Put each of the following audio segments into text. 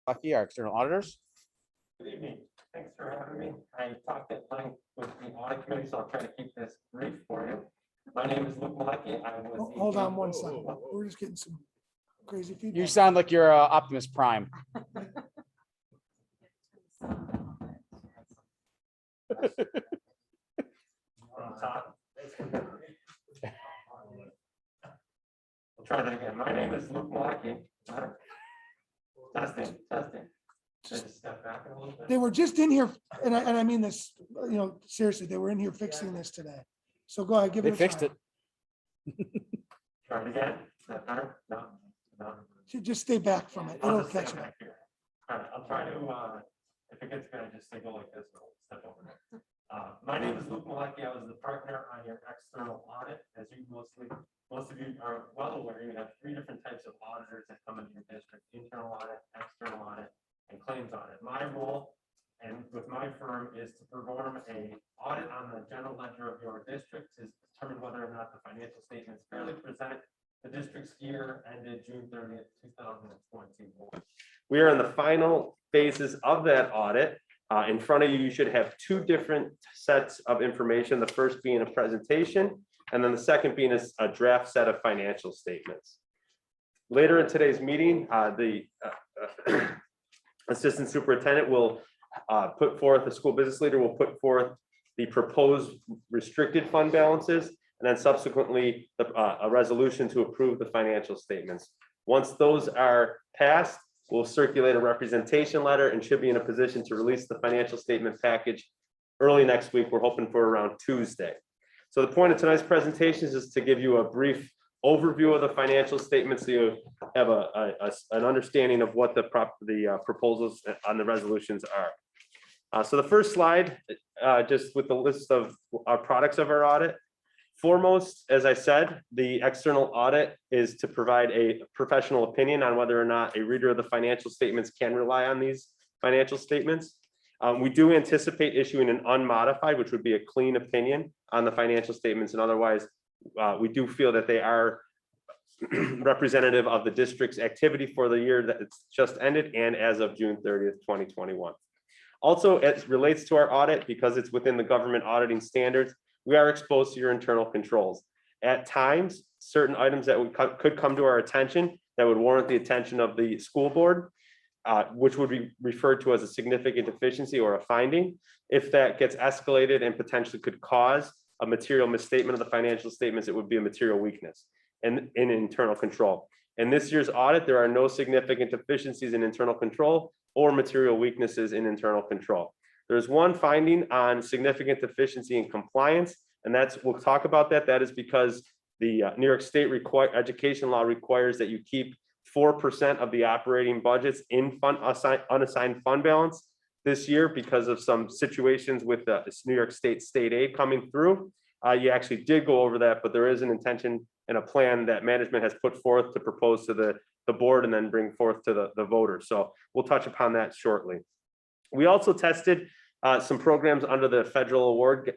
Lucky, our external auditors. Good evening. Thanks for having me. I talked at length with the audit committee, so I'll try to keep this brief for you. My name is Luke Malecki. I was the- Hold on one second. We're just getting some crazy feedback. You sound like you're Optimus Prime. on top. I'll try that again. My name is Luke Malecki. Testing. Just step back a little bit. They were just in here, and I mean this, seriously, they were in here fixing this today. So go ahead, give it They a fixed try. it. Try it again. Is that better? No. Just stay back from it. I'll It'll just step catch it. back here. All right, I'll try to, if it gets good, just signal like this, and I'll step over there. My name is Luke Malecki. I was the partner on your external audit. As you most of you are well aware, you have three different types of auditors that come into your district: internal audit, external audit, and claims audit. My role and with my firm is to perform a audit on the general ledger of your district to determine whether or not the financial statements fairly present the district's year ended June 30th, 2021. We are in the final phases of that audit. In front of you, you should have two different sets of information. The first being a presentation, and then the second being a draft set of financial statements. Later in today's meeting, the assistant superintendent will put forth, the school business leader will put forth the proposed restricted fund balances, and then subsequently a resolution to approve the financial statements. Once those are passed, we'll circulate a representation letter and should be in a position to release the financial statement package early next week. We're hoping for around Tuesday. So the point of tonight's presentation is to give you a brief overview of the financial statements so you have an understanding of what the proposals on the resolutions are. So the first slide, just with the list of our products of our audit. Foremost, as I said, the external audit is to provide a professional opinion on whether or not a reader of the financial statements can rely on these financial statements. We do anticipate issuing an unmodified, which would be a clean opinion on the financial statements, and otherwise, we do feel that they are representative of the district's activity for the year that it's just ended and as of June 30th, 2021. Also, as it relates to our audit, because it's within the government auditing standards, we are exposed to your internal controls. At times, certain items that could come to our attention that would warrant the attention of the school board, which would be referred to as a significant deficiency or a finding. If that gets escalated and potentially could cause a material misstatement of the financial statements, it would be a material weakness in internal control. In this year's audit, there are no significant deficiencies in internal control or material weaknesses in internal control. There's one finding on significant deficiency in compliance, and we'll talk about that. That is because the New York State education law requires that you keep 4% of the operating budgets in unassigned fund balance this year because of some situations with the New York State aid coming through. You actually did go over that, but there is an intention and a plan that management has put forth to propose to the board and then bring forth to the voters. So we'll touch upon that shortly. We also tested some programs under the federal award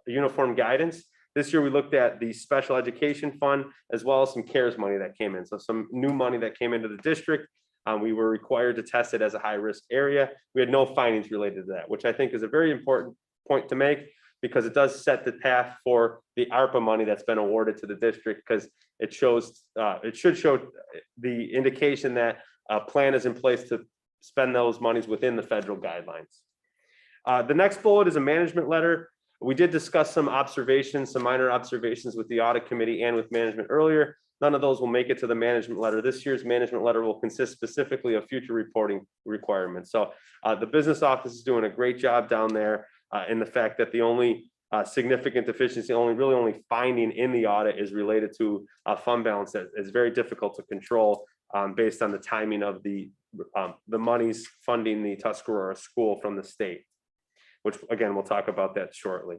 uniform guidance. This year we looked at the special education fund as well as some CARES money that came in. So some new money that came into the district. We were required to test it as a high risk area. We had no findings related to that, which I think is a very important point to make because it does set the path for the ARPA money that's been awarded to the district, because it should show the indication that a plan is in place to spend those monies within the federal guidelines. The next bullet is a management letter. We did discuss some minor observations with the audit committee and with management earlier. None of those will make it to the management letter. This year's management letter will consist specifically of future reporting requirements. So the business office is doing a great job down there in the fact that the only significant deficiency, only finding in the audit is related to a fund balance that is very difficult to control based on the timing of the monies funding the Tuscarora school from the state, which again, we'll talk about that shortly.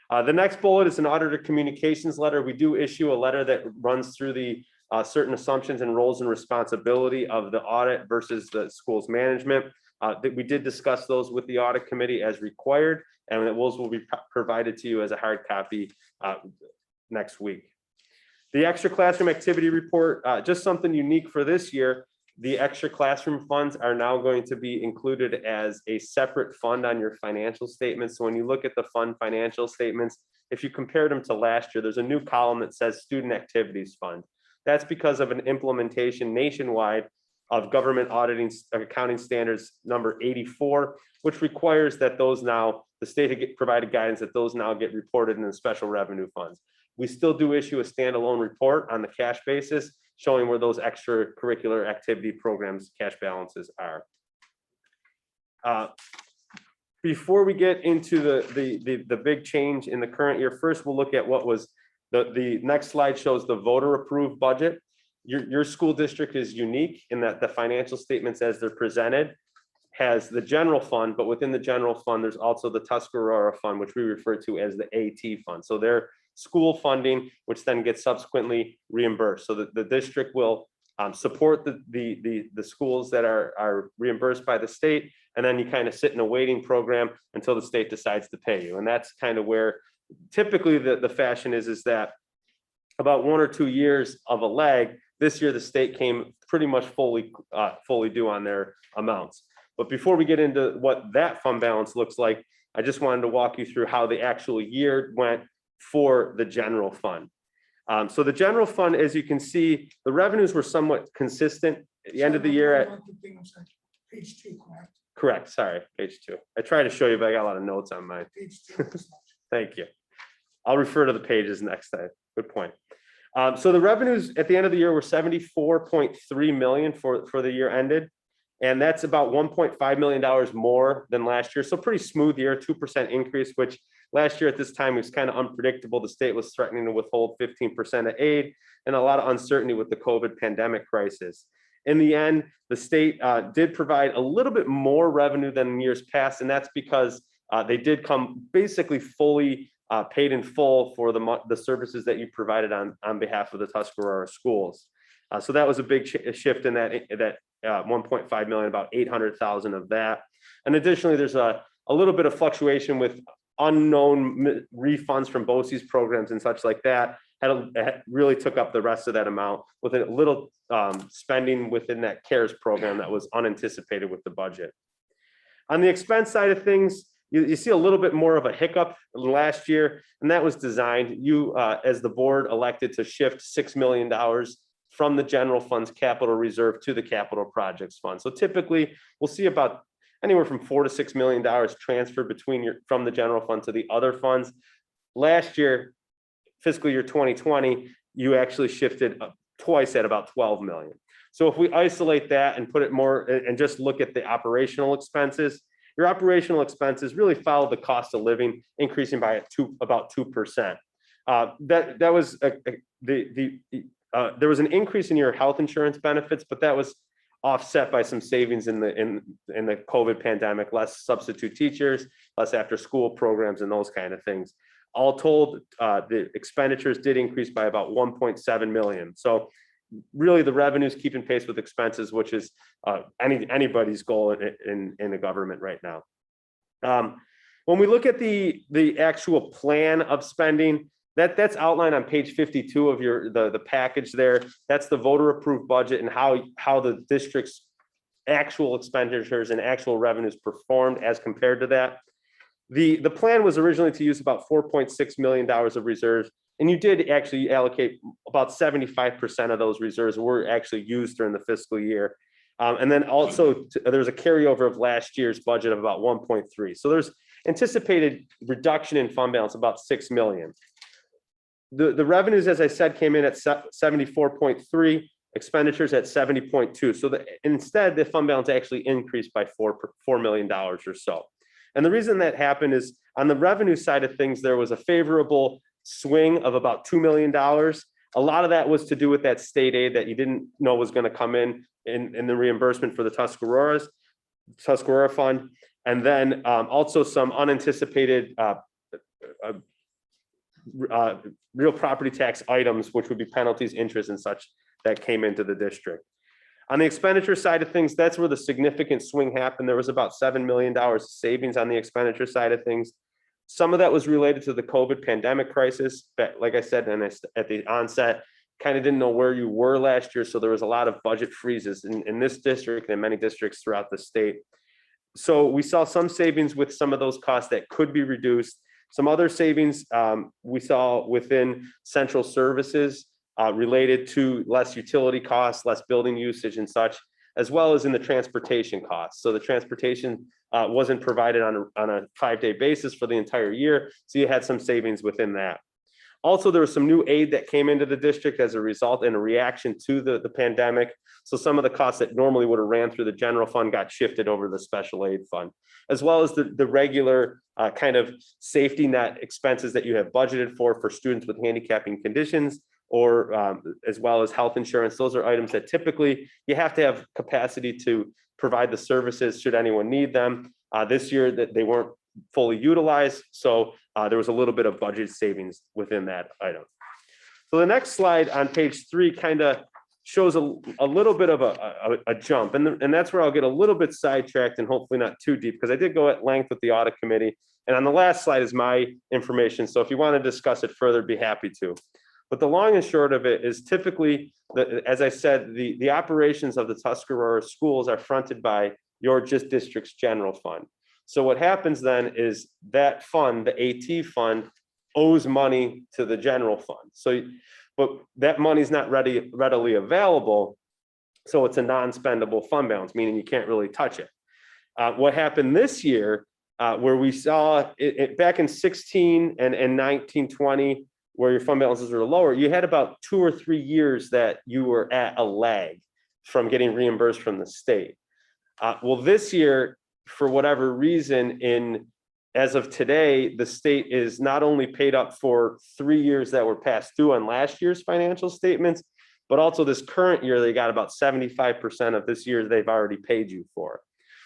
The next bullet is an auditor communications letter. We do issue a letter that runs through the certain assumptions and roles and responsibility of the audit versus the school's management. We did discuss those with the audit committee as required, and those will be provided to you as a hard copy next week. The extra classroom activity report, just something unique for this year. the extra classroom funds are now going to be included as a separate fund on your financial statements. So when you look at the fund financial statements, if you compared them to last year, there's a new column that says Student Activities Fund. That's because of an implementation nationwide of government auditing accounting standards number 84, which requires that those now, the state had provided guidance that those now get reported in the special revenue funds. We still do issue a standalone report on the cash basis, showing where those extracurricular activity programs cash balances are. Before we get into the big change in the current year, first we'll look at what was the next slide shows the voter approved budget. Your school district is unique in that the financial statements as they're presented has the general fund, but within the general fund, there's also the Tuscarora fund, which we refer to as the AT fund. So they're school funding, which then gets subsequently reimbursed. So the district will support the schools that are reimbursed by the state, and then you kind of sit in a waiting program until the state decides to pay you. And that's kind of where typically the fashion is that about 1 or 2 years of a lag. This year, the state came pretty much fully due on their amounts. But before we get into what that fund balance looks like, I just wanted to walk you through how the actual year went for the general fund. So the general fund, as you can see, the revenues were somewhat consistent at the end of the year. Page 2, correct? Correct, sorry, page 2. I tried to show you, but I got a lot of notes on mine. Page 2. Thank you. I'll refer to the pages next time. Good point. So the revenues at the end of the year were 74.3 million for the year ended. And that's about $1.5 million more than last year. So pretty smooth year, 2% increase, which last year at this time was kind of unpredictable. The state was threatening to withhold 15% of aid and a lot of uncertainty with the COVID pandemic crisis. In the end, the state did provide a little bit more revenue than in years past, and that's because they did come basically fully paid in full for the services that you provided on behalf of the Tuscarora schools. So that was a big shift in that 1.5 million, about 800,000 of that. And additionally, there's a little bit of fluctuation with unknown refunds from BOCES programs and such like that. Really took up the rest of that amount with a little spending within that CARES program that was unanticipated with the budget. On the expense side of things, you see a little bit more of a hiccup last year, and that was designed. You, as the board, elected to shift $6 million from the general fund's capital reserve to the capital projects fund. So typically, we'll see about anywhere from $4 to $6 million transferred from the general fund to the other funds. Last year, fiscal year 2020, you actually shifted twice at about 12 million. So if we isolate that and put it more and just look at the operational expenses, your operational expenses really follow the cost of living, increasing by about 2%. That was there was an increase in your health insurance benefits, but that was offset by some savings in the COVID pandemic, less substitute teachers, less after school programs, and those kind of things. All told, the expenditures did increase by about 1.7 million. So really the revenues keeping pace with expenses, which is anybody's goal in the government right now. When we look at the actual plan of spending, that's outlined on page 52 of the package there. That's the voter approved budget and how the district's actual expenditures and actual revenues performed as compared to that. The plan was originally to use about $4.6 million of reserves, and you did actually allocate about 75% of those reserves were actually used during the fiscal year. And then also there's a carryover of last year's budget of about 1.3. So there's anticipated reduction in fund balance about 6 million. The revenues, as I said, came in at 74.3, expenditures at 70.2. So instead, the fund balance actually increased by $4 million or so. And the reason that happened is on the revenue side of things, there was a favorable swing of about $2 million. A lot of that was to do with that state aid that you didn't know was going to come in the reimbursement for the Tuscarora fund. And then also some unanticipated real property tax items, which would be penalties, interest, and such that came into the district. On the expenditure side of things, that's where the significant swing happened. There was about $7 million savings on the expenditure side of things. Some of that was related to the COVID pandemic crisis. But like I said at the onset, kind of didn't know where you were last year. So there was a lot of budget freezes in this district and many districts throughout the state. So we saw some savings with some of those costs that could be reduced. Some other savings we saw within central services related to less utility costs, less building usage and such, as well as in the transportation costs. So the transportation wasn't provided on a 5-day basis for the entire year. So you had some savings within that. Also, there was some new aid that came into the district as a result and a reaction to the pandemic. So some of the costs that normally would have ran through the general fund got shifted over to the special aid fund, as well as the regular kind of safety net expenses that you have budgeted for students with handicapping conditions, or as well as health insurance. Those are items that typically you have to have capacity to provide the services should anyone need them. This year that they weren't fully utilized, so there was a little bit of budget savings within that item. So the next slide on page 3 kind of shows a little bit of a jump, and that's where I'll get a little bit sidetracked and hopefully not too deep, because I did go at length with the audit committee, and on the last slide is my information. So if you want to discuss it further, be happy to. But the long and short of it is typically, as I said, the operations of the Tuscarora schools are fronted by your district's general fund. So what happens then is that fund, the AT fund, owes money to the general fund. So, but that money is not readily available. So it's a non-spendable fund balance, meaning you can't really touch it. What happened this year, where we saw it back in 16 and 19, 20, where your fund balances were lower, you had about 2 or 3 years that you were at a lag from getting reimbursed from the state. Well, this year, for whatever reason, as of today, the state is not only paid up for 3 years that were past due on last year's financial statements, but also this current year, they got about 75% of this year they've already paid you for.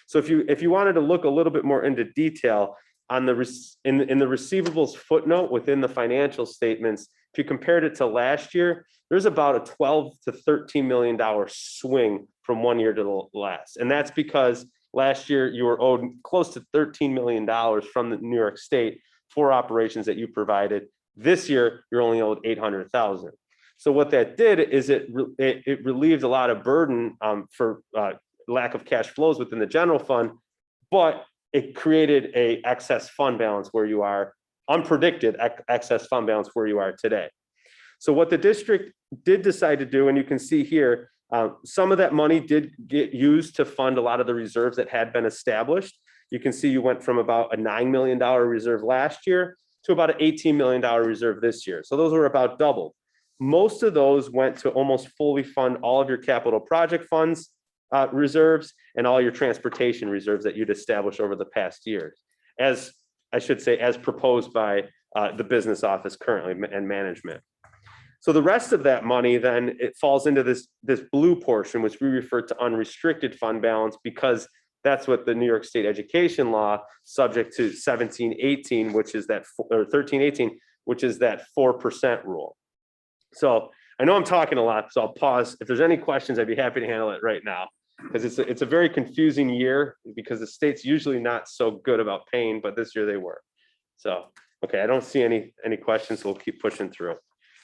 So if you wanted to look a little bit more into detail on in the receivables footnote within the financial statements, if you compared it to last year, there's about a $12 to $13 million swing from one year to the last. And that's because last year you were owed close to $13 million from the New York State for operations that you provided. This year, you're only owed $800,000. So what that did is it relieved a lot of burden for lack of cash flows within the general fund, but it created a excess fund balance where you are, unpredicted excess fund balance where you are today. So what the district did decide to do, and you can see here, some of that money did get used to fund a lot of the reserves that had been established. You can see you went from about a $9 million reserve last year to about an $18 million reserve this year. So those were about doubled. Most of those went to almost fully fund all of your capital project funds reserves and all your transportation reserves that you'd established over the past years, as I should say, as proposed by the business office currently and management. So the rest of that money, then it falls into this blue portion, which we refer to unrestricted fund balance, because that's what the New York State education law, subject to 1718, which is that, or 1318, which is that 4% rule. So I know I'm talking a lot, so I'll pause. If there's any questions, I'd be happy to handle it right now, because it's a very confusing year, because the state's usually not so good about paying, but this year they were. So, okay, I don't see any questions, so we'll keep pushing through.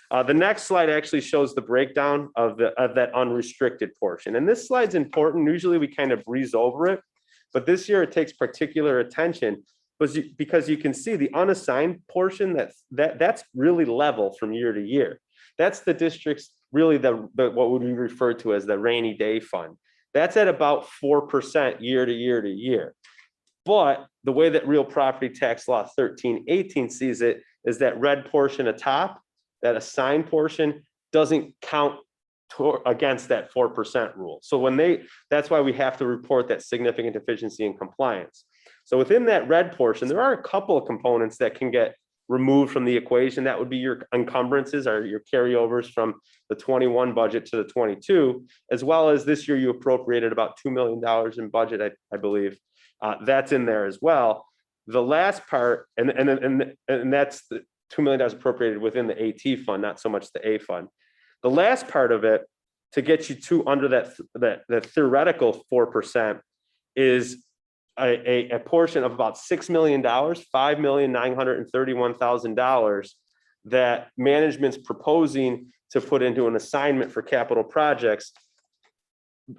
The next slide actually shows the breakdown of that unrestricted portion. And this slide's important. Usually we kind of breeze over it, but this year it takes particular attention because you can see the unassigned portion that's really level from year to year. That's the district's really what would be referred to as the rainy day fund. That's at about 4% year to year to year. But the way that real property tax law 1318 sees it is that red portion atop, that assigned portion, doesn't count against that 4% rule. So that's why we have to report that significant deficiency in compliance. So within that red portion, there are a couple of components that can get removed from the equation. That would be your encumbrances, or your carryovers from the 21 budget to the 22, as well as this year you appropriated about $2 million in budget, I believe. That's in there as well. The last part, and that's the $2 million appropriated within the AT fund, not so much the A fund. The last part of it, to get you to under that theoretical 4%, is a portion of about $6 million, $5,931,000 that management's proposing to put into an assignment for capital projects,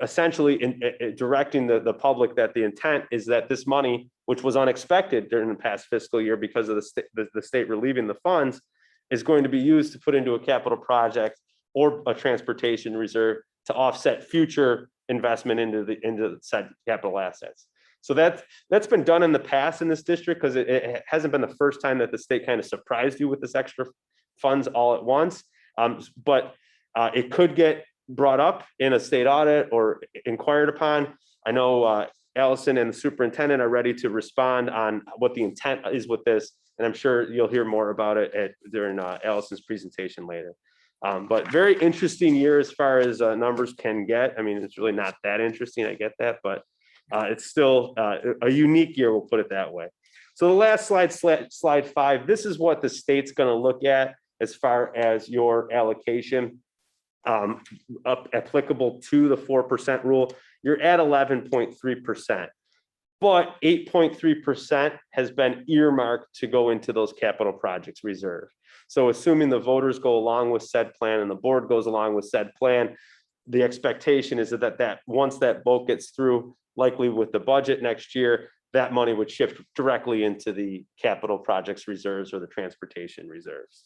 essentially in directing the public that the intent is that this money, which was unexpected during the past fiscal year because of the state relieving the funds, is going to be used to put into a capital project or a transportation reserve to offset future investment into said capital assets. So that's been done in the past in this district, because it hasn't been the first time that the state kind of surprised you with this extra funds all at once. But it could get brought up in a state audit or inquired upon. I know Allison and the superintendent are ready to respond on what the intent is with this, and I'm sure you'll hear more about it during Allison's presentation later. But very interesting year as far as numbers can get. I mean, it's really not that interesting, I get that, but it's still a unique year, we'll put it that way. So the last slide 5, this is what the state's going to look at as far as your allocation applicable to the 4% rule. You're at 11.3%, but 8.3% has been earmarked to go into those capital projects reserve. So assuming the voters go along with said plan and the board goes along with said plan, the expectation is that once that vote gets through, likely with the budget next year, that money would shift directly into the capital projects reserves or the transportation reserves.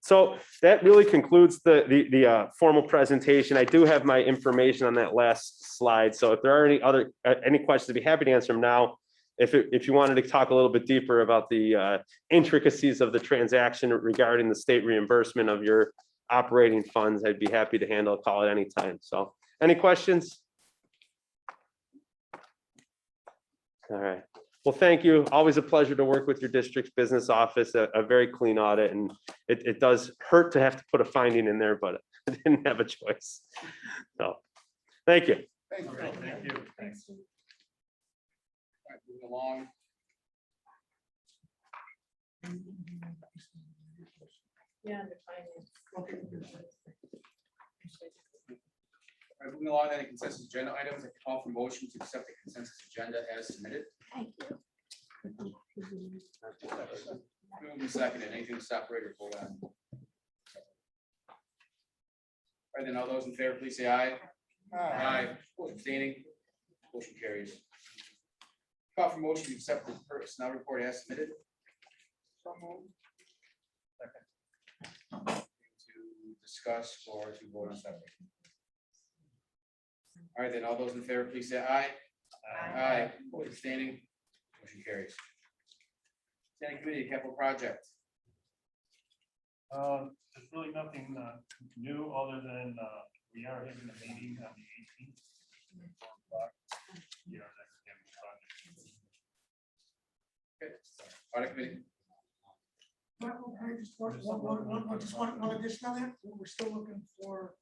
So that really concludes the formal presentation. I do have my information on that last slide. So if there are any questions, I'd be happy to answer them now. If you wanted to talk a little bit deeper about the intricacies of the transaction regarding the state reimbursement of your operating funds, I'd be happy to handle a call at any time. So any questions? All right. Well, thank you. Always a pleasure to work with your district's business office, a very clean audit, and it does hurt to have to put a finding in there, but I didn't have a choice. So, thank you. Thank you. Thank you. Thanks. All right, moving along. Yeah, under finance. All right, moving along, any consensus agenda items, I call for motion to accept the consensus agenda as submitted. Thank you. Moving and seconded, anything to separate or vote on? All right, then all those in favor, please say aye. Aye. Abstaining, motion carries. Call for motion to accept the personnel report as submitted. Second. To discuss or to vote on separate. All right, then all those in favor, please say aye. Aye. Abstaining, motion carries. Standing committee, capital project. There's really nothing new other than we are having a meeting on the 18th. Okay. Audit committee. Just one addition on that, we're still looking for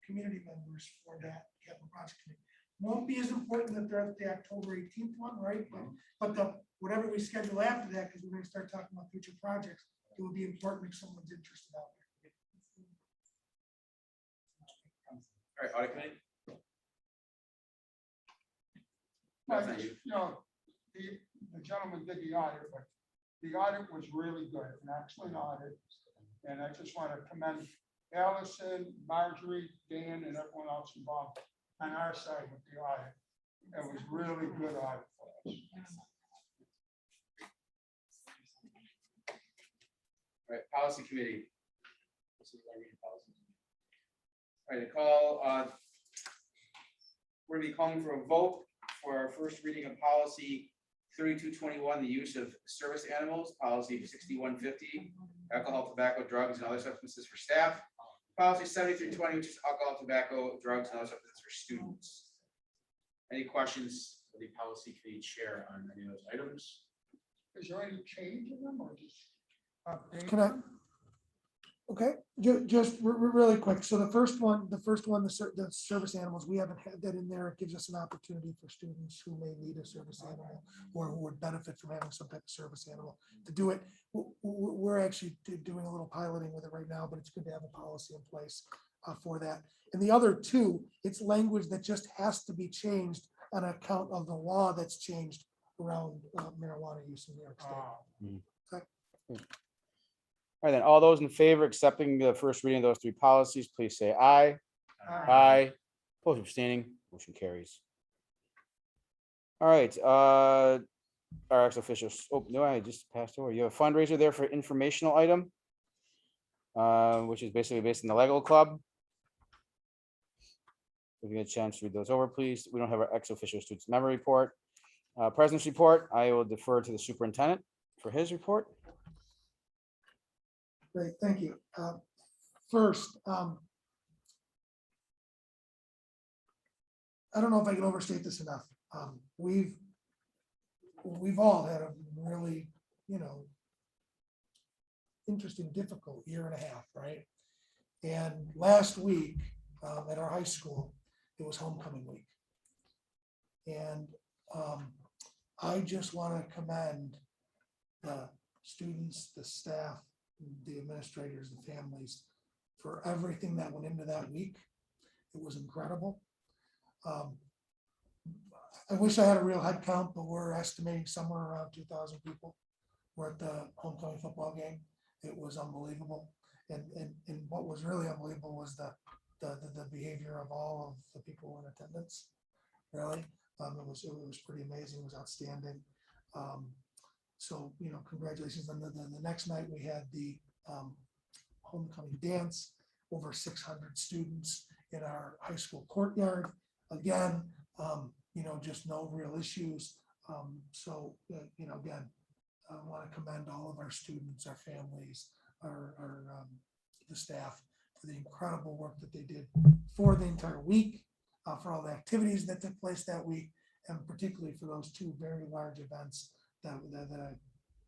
community members for that capital project committee. Won't be as important that they're at the October 18th one, right? But whatever we schedule after that, because we're going to start talking about future projects, it will be important if someone's interested out there. All right, audit committee. Well, That's not you. you know, the gentleman did the audit, but the audit was really good, an excellent audit. And I just want to commend Allison, Marjorie, Dan, and everyone else involved on our side with the audit. It was really good audit for us. All right, policy committee. This is our reading policy. All right, the call, we're gonna be calling for a vote for our first reading of policy 3221, the use of service animals, policy 6150, alcohol, tobacco, drugs, and other substances for staff. Policy 7320, which is alcohol, tobacco, drugs, and other substances for students. Any questions for the policy committee chair on any of those items? Is there any change in them or just? Can I? Okay, just really quick. So the first one, the service animals, we haven't had that in there. It gives us an opportunity for students who may need a service animal or who would benefit from having some type of service animal to do it. We're actually doing a little piloting with it right now, but it's good to have a policy in place for that. And the other two, it's language that just has to be changed on account of the law that's changed around marijuana use in New York State. Okay. right, then, all those in favor of accepting the first reading of those three policies, please say aye. Aye. Opposed, abstaining, motion carries. All right, our ex officials, oh, no, I just passed over. You have a fundraiser there for informational item, which is basically based on the Lego Club. If you get a chance to read those over, please. We don't have our ex officio students member report. President's report, I will defer to the superintendent for his report. Great, thank you. First, I don't know if I can overstate this enough. We've all had a really, interesting, difficult year and a half, right? And last week, at our high school, it was homecoming week. And I just want to commend the students, the staff, the administrators, the families for everything that went into that week. It was incredible. I wish I had a real head count, but we're estimating somewhere around 2,000 people were at the homecoming football game. It was unbelievable. And what was really unbelievable was the behavior of all of the people in attendance. Really, it was pretty amazing. It was outstanding. So, congratulations. And the next night we had the homecoming dance, over 600 students in our high school courtyard. Again, just no real issues. So, again, I want to commend all of our students, our families, our the staff for the incredible work that they did for the entire week, for all the activities that took place that week, and particularly for those two very large events that I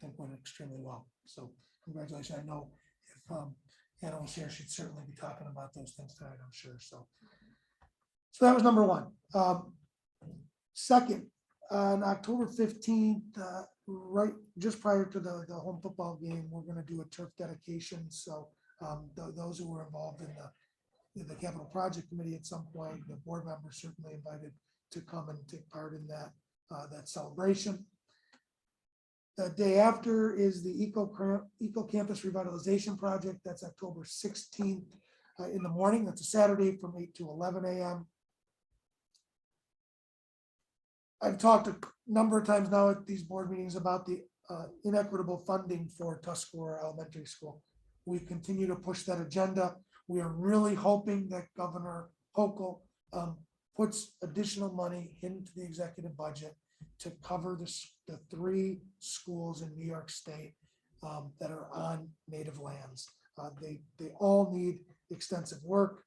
think went extremely well. So congratulations. I know if Anna was here, she'd certainly be talking about those things tonight, I'm sure. So that was number one. Second, on October 15th, right just prior to the home football game, we're going to do a turf dedication. So those who were involved in the capital project committee at some point, the board members certainly invited to come and take part in that celebration. The day after is the Eco Campus Revitalization Project. That's October 16th in the morning. That's a Saturday from 8 to 11 a.m. I've talked a number of times now at these board meetings about the inequitable funding for Tuscarora Elementary School. We continue to push that agenda. We are really hoping that Governor Hochul puts additional money into the executive budget to cover the three schools in New York State that are on native lands. They all need extensive work.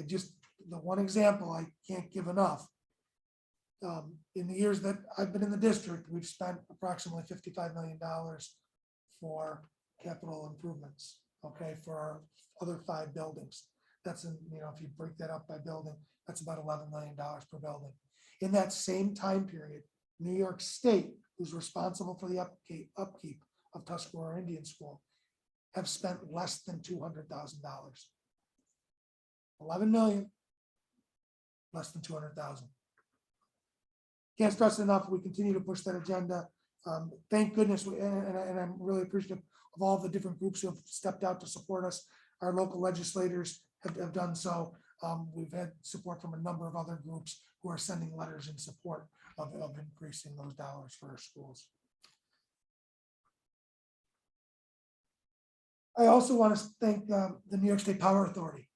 Just the one example I can't give enough. In the years that I've been in the district, we've spent approximately $55 million for capital improvements, okay, for our other 5 buildings. That's if you break that up by building, that's about $11 million per building. In that same time period, New York State, who's responsible for the upkeep of Tuscarora Indian School, have spent less than $200,000. 11 million, less than 200,000. Can't stress enough, we continue to push that agenda. Thank goodness, and I'm really appreciative of all the different groups who have stepped out to support us. Our local legislators have done so. We've had support from a number of other groups who are sending letters in support of increasing those dollars for our schools. I also want to thank the New York State Power Authority.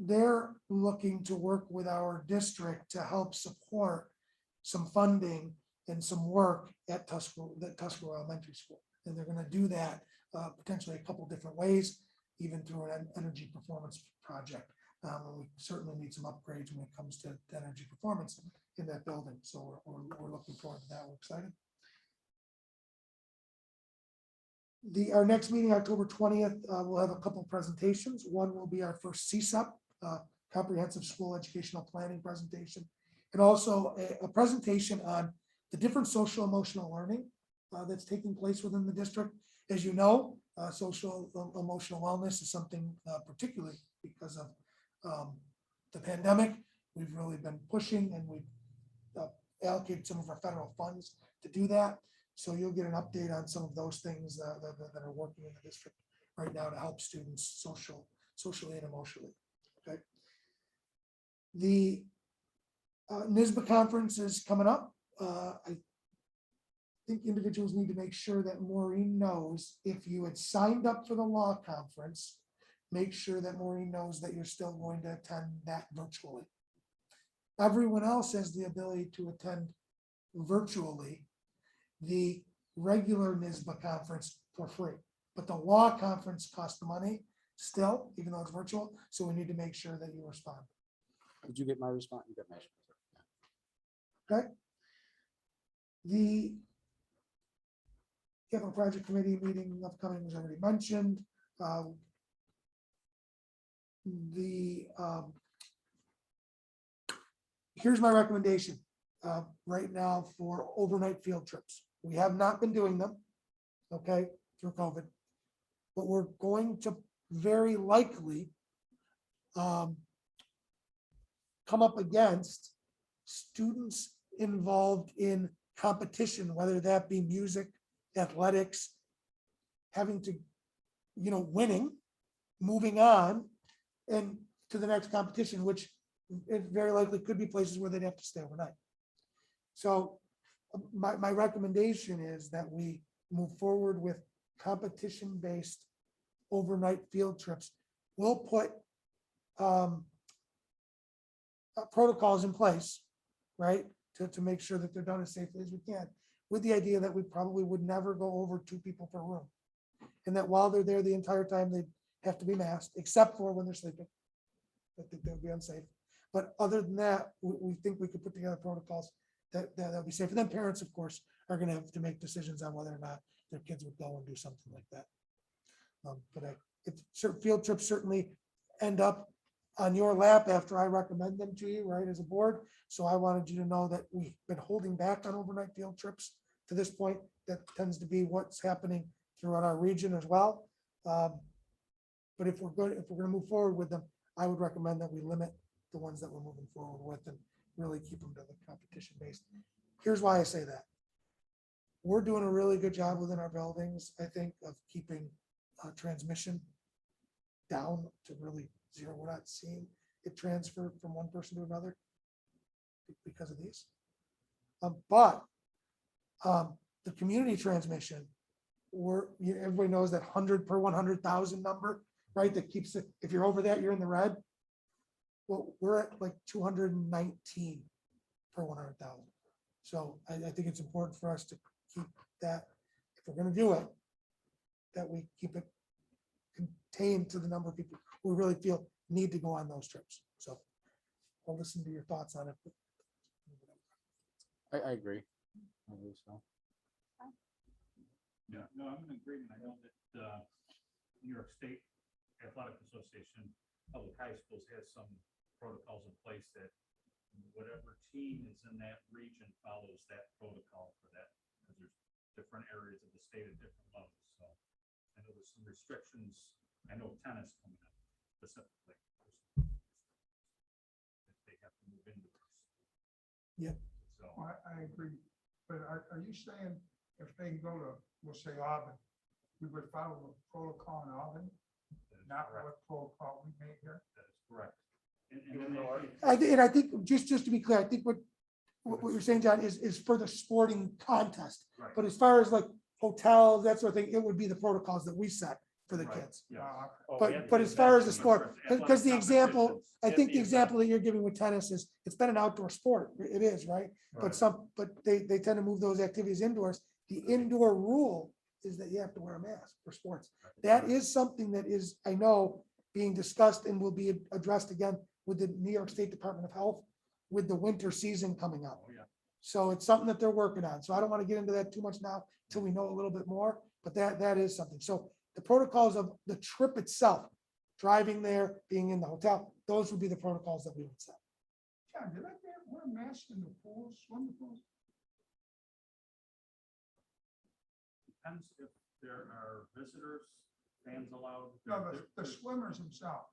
They're looking to work with our district to help support some funding and some work at Tuscarora Elementary School. And they're going to do that potentially a couple different ways, even through an energy performance project. We certainly need some upgrades when it comes to energy performance in that building. So we're looking forward to that. We're excited. Our next meeting, October 20th, we'll have a couple of presentations. One will be our first CSEP, Comprehensive School Educational Planning presentation, and also a presentation on the different social emotional learning that's taking place within the district. As you know, social emotional wellness is something particularly because of the pandemic, we've really been pushing, and we've allocated some of our federal funds to do that. So you'll get an update on some of those things that are working in the district right now to help students socially and emotionally. Okay. The NISBA conference is coming up. I think individuals need to make sure that Maureen knows if you had signed up for the law conference, make sure that Maureen knows that you're still going to attend that virtually. Everyone else has the ability to attend virtually the regular NISBA conference for free, but the law conference costs money still, even though it's virtual. So we need to make sure that you respond. Did you get my response? You got my response. Okay. The capital project committee meeting upcoming was already mentioned. Here's my recommendation right now for overnight field trips. We have not been doing them, okay, through COVID, but we're going to very likely come up against students involved in competition, whether that be music, athletics, having to, winning, moving on and to the next competition, which it very likely could be places where they'd have to stay overnight. So my recommendation is that we move forward with competition-based overnight field trips. We'll put protocols in place, right, to make sure that they're done as safely as we can, with the idea that we probably would never go over 2 people per room. And that while they're there the entire time, they have to be masked, except for when they're sleeping. I think that would be unsafe. But other than that, we think we could put together protocols that'll be safe. And then parents, of course, are going to have to make decisions on whether or not their kids would go and do something like that. Field trips certainly end up on your lap after I recommend them to you, right, as a board. So I wanted you to know that we've been holding back on overnight field trips to this point. That tends to be what's happening throughout our region as well. But if we're going to move forward with them, I would recommend that we limit the ones that we're moving forward with and really keep them to the competition based. Here's why I say that. We're doing a really good job within our buildings, I think, of keeping transmission down to really zero. We're not seeing it transfer from one person to another because of these. But the community transmission, everybody knows that 100 per 100,000 number, right? That keeps it, if you're over that, you're in the red. Well, we're at like 219 per 100,000. So I think it's important for us to keep that, if we're going to do it, that we keep it contained to the number of people who really feel need to go on those trips. So I'll listen to your thoughts on it. I agree. I believe so. Yeah, no, I'm in agreement. I know that New York State Athletic Association, public high schools has some protocols in place that whatever team is in that region follows that protocol for that, because there's different areas of the state at different levels. So I know there's some restrictions. I know tennis coming up specifically. They have to move into this. Yep. So I agree, but are you saying if they go to, we'll say Auburn, we would follow the protocol in Auburn, not what protocol we made here? that is correct. And I think, just to be clear, I think what you're saying, John, is for the sporting contest. Right. But as far as like hotels, that sort of thing, it would be the protocols that we set for the Right. kids. Yeah. But as far as the sport, because the example, I think the Yeah. example that you're giving with tennis is, it's been an outdoor sport. It is, right? But they tend to move those activities indoors. The indoor rule is that you have to wear a mask for sports. That is something that is, I know, being discussed and will be addressed again with the New York State Department of Health with the winter season coming up. Oh, yeah. So it's something that they're working on. So I don't want to get into that too much now till we know a little bit more, but that is something. So the protocols of the trip itself, driving there, being in the hotel, those would be the protocols that we would set. John, did I wear masks in the pools, swimming pools? Depends if there are visitors, fans allowed. No, the swimmers themselves.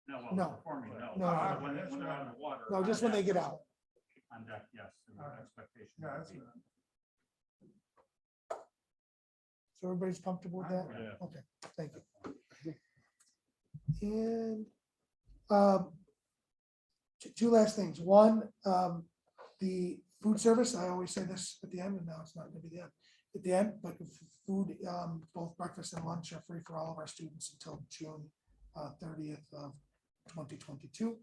No, No. well, performing, no. No. But when they're on the water. No, just when they get out. On deck, yes, and the Alright. expectation. Yeah, would that's be- what So everybody's comfortable with that? Yeah. Okay, thank you. And two last things. One, the food service, I always say this at the end, and now it's not gonna be the end. At the end, but food, both breakfast and lunch are free for all of our students until June 30th of 2022.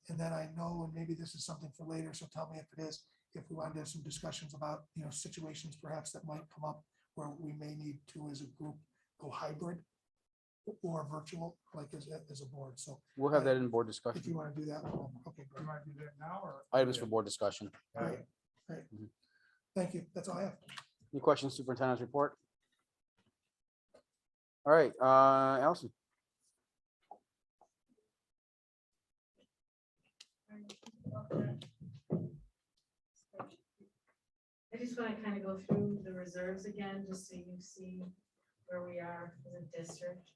And then I know, and maybe this is something for later, so tell me if it is, if we want to have some discussions about, situations perhaps that might come up where we may need to, as a group, go hybrid or virtual, like as a board. So We'll have that in board if discussion. you want to do that, okay, You great. want to do that now or? Items for board discussion. Great, great. Thank you. That's all I have. Any questions, superintendent's report? All right, Allison. I just want to kind of go through the reserves again, just so you see where we are as a district.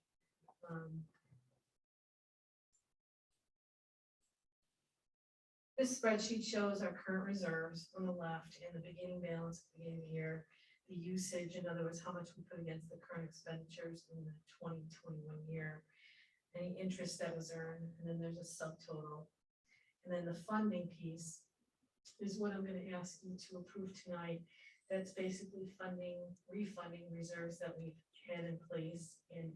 This spreadsheet shows our current reserves on the left and the beginning balance at the beginning of the year, the usage, in other words, how much we put against the current expenditures in the 2021 year, any interest that was earned, and then there's a subtotal. And then the funding piece is what I'm going to ask you to approve tonight. That's basically refunding reserves that we've had in place and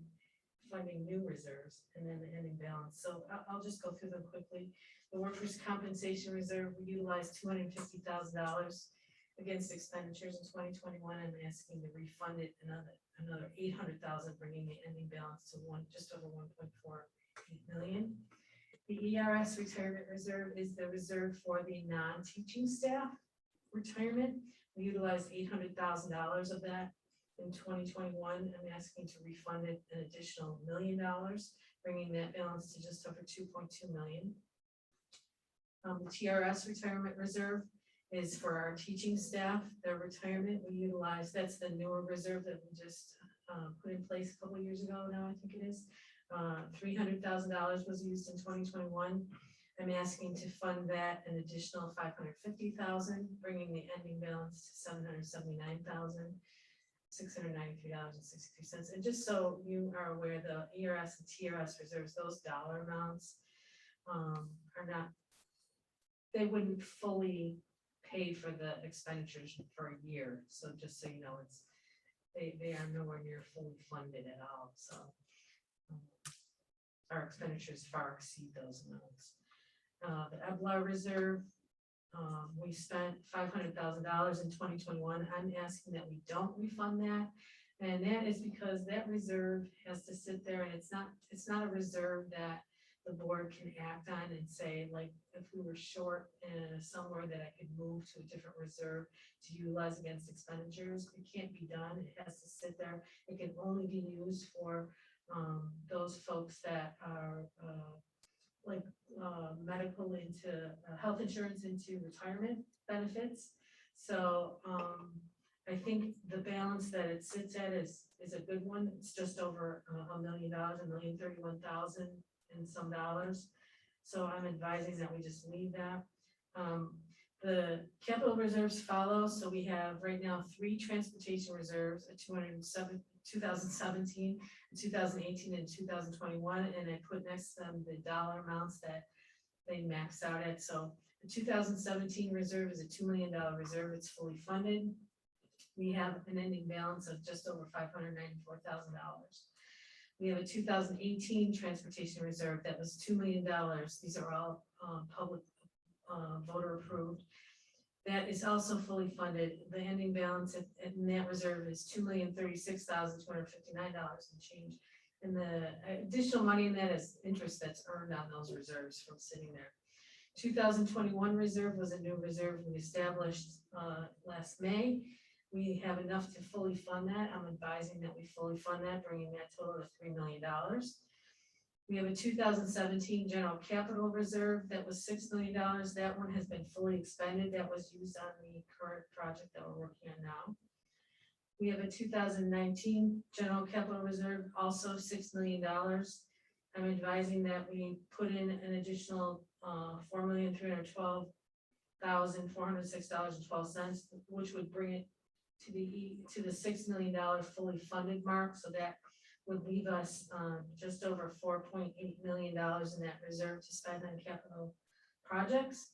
funding new reserves, and then the ending balance. So I'll just go through them quickly. The workers' compensation reserve, we utilized $250,000 against expenditures in 2021. I'm asking to refund it another $800,000, bringing the ending balance to just over 1.48 million. The ERS retirement reserve is the reserve for the non-teaching staff retirement. We utilized $800,000 of that in 2021. I'm asking to refund it an additional $1 million, bringing that balance to just over 2.2 million. The TRS retirement reserve is for our teaching staff, their retirement. We utilize, that's the newer reserve that we just put in place a couple of years ago now, I think it is. $300,000 was used in 2021. I'm asking to fund that an additional $550,000, bringing the ending balance to $779,693.62. And just so you are aware, the ERS and TRS reserves, those dollar amounts are not, they wouldn't fully pay for the expenditures for a year. So just so you know, they are nowhere near fully funded at all. So our expenditures far exceed those amounts. The EBLAR reserve, we spent $500,000 in 2021. I'm asking that we don't refund that. And that is because that reserve has to sit there, and it's not a reserve that the board can act on and say, like, if we were short somewhere that I could move to a different reserve to utilize against expenditures. It can't be done. It has to sit there. It can only be used for those folks that are medical into health insurance into retirement benefits. So I think the balance that it sits at is a good one. It's just over $1 million, $1,031,000 and some dollars. So I'm advising that we just leave that. The capital reserves follow. So we have right now 3 transportation reserves, a 2017, 2018, and 2021. And I put next to them the dollar amounts that they maxed out at. So the 2017 reserve is a $2 million reserve. It's fully funded. We have an ending balance of just over $594,000. We have a 2018 transportation reserve that was $2 million. These are all public voter approved. That is also fully funded. The ending balance in that reserve is $2,036,259 and change. And the additional money in that is interest that's earned on those reserves from sitting there. 2021 reserve was a new reserve we established last May. We have enough to fully fund that. I'm advising that we fully fund that, bringing that total to $3 million. We have a 2017 general capital reserve that was $6 million. That one has been fully expended. That was used on the current project that we're working on now. We have a 2019 general capital reserve, also $6 million. I'm advising that we put in an additional $4,312,406.12, which would bring it to the $6 million fully funded mark, so that would leave us just over $4.8 million in that reserve to spend on capital projects.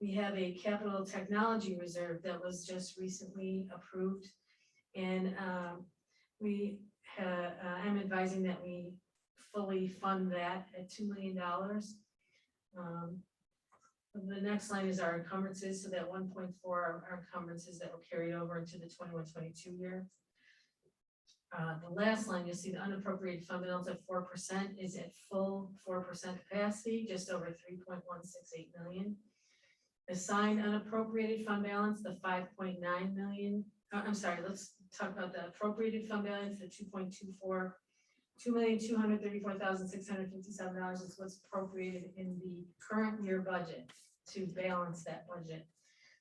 We have a capital technology reserve that was just recently approved, and I'm advising that we fully fund that at $2 million. The next line is our encumbrances, so that 1.4 are encumbrances that were carried over into the 21-22 year. The last line, you'll see the unappropriated fund balance at 4% is at full 4% capacity, just over 3.168 million. Assigned unappropriated fund balance, the 5.9 million, I'm sorry, let's talk about the appropriated fund balance, the 2.24, $2,234,657 is what's appropriated in the current year budget to balance that budget.